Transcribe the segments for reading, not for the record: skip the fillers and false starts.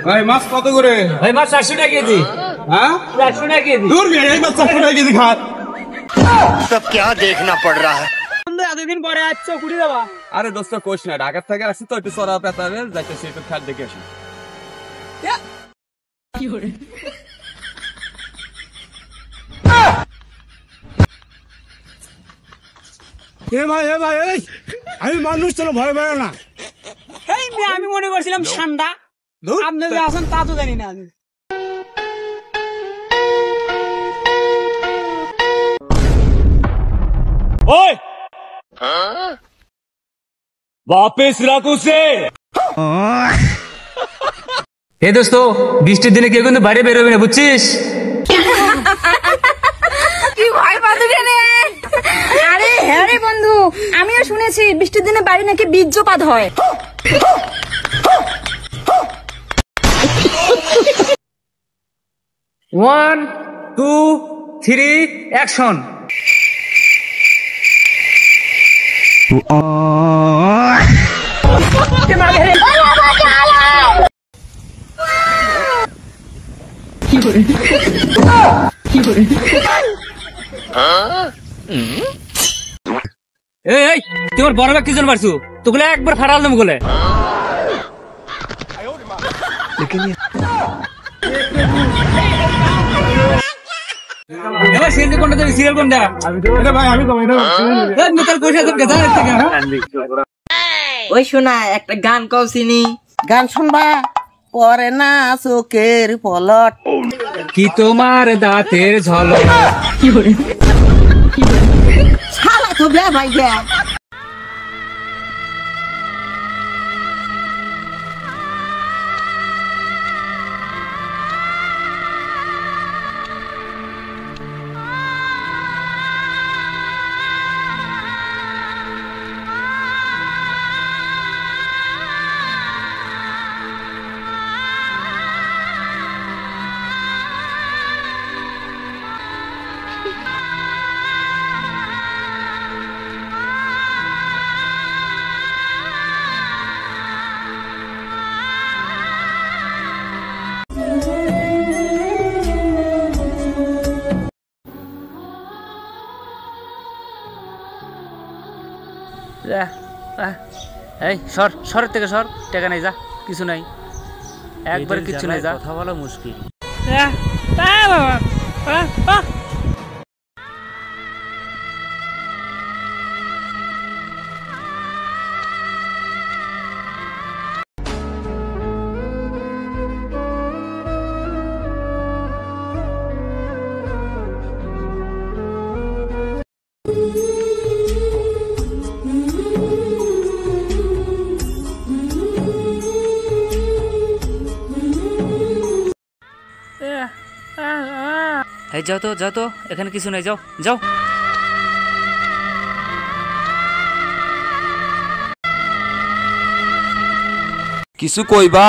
ভাই মাছ কত করে? ভাই মাছ 400 টাকা কেজি। হ্যাঁ 400 টাকা কেজি। দূর গিয়ে এই মাছ 400 টাকা কেজি খাত। सब क्या देखना पड़ रहा है। এতদিন পরে আসছো কুড়ি দেবা। আরে দোস্ত কোশ না, ঢাকা থেকে আসছি তো একটু সরা পেতাবে যাইতে সে একটু খাট দেখে আসি। কি করে? ভাই আমি মানুষ চলো ভয় পাই না। এই মেয়ে আমি মনে করছিলাম ঠান্ডা। আপনি যে আছেন তা তো জানি না আমি। ओए वापस रख उसे। হে দোস্ত বৃষ্টির দিনে কেউ কিন্তু বাইরে বেরোবে না বুঝছিস? কি ভয় পাচ্ছি রে। আরে হ্যাঁ রে বন্ধু, আমিও শুনেছি বৃষ্টির দিনে বাড়ি নাকি বীর্যপাত হয়। 1 2 3 অ্যাকশন। এই তোমার বড় ব্যাগ কি জন পারছু? তোগুলো একবার ফাটাল দেবো বলে। এবার সিরিয়াল কোনটা দেবে? সিরিয়াল কোনটা? ভাই আমি তো মিতাল পয়সা দেব গেছা থেকে। ওই শোনা একটা গান কওছিনি, গান শুনবা পরে না চোখের পলট। কি তোমার দাঁতের ঝলক। শালা তো বে ভাই গে। এই সর সরের থেকে সর, টাকা নাই যা, কিছু নাই, একবার কিছু নাই যা। কথা বলা মুশকিল। এই যাও তো এখানে কিছু নাই, যাও যাও। কিছু কইবা?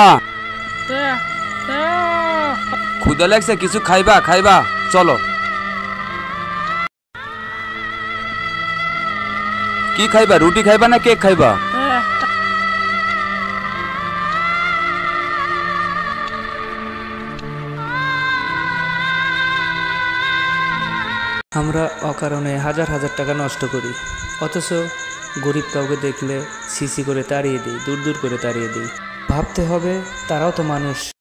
ক্ষুধা লাগছে, কিছু খাইবা? চলো। কি খাইবা? রুটি খাইবা না কেক খাইবা? আমরা অকারণে হাজার হাজার টাকা নষ্ট করি, অথচ গরিব কাউকে দেখলে সিসি করে তাড়িয়ে দিই, দূর দূর করে তাড়িয়ে দিই। ভাবতে হবে তারাও তো মানুষ।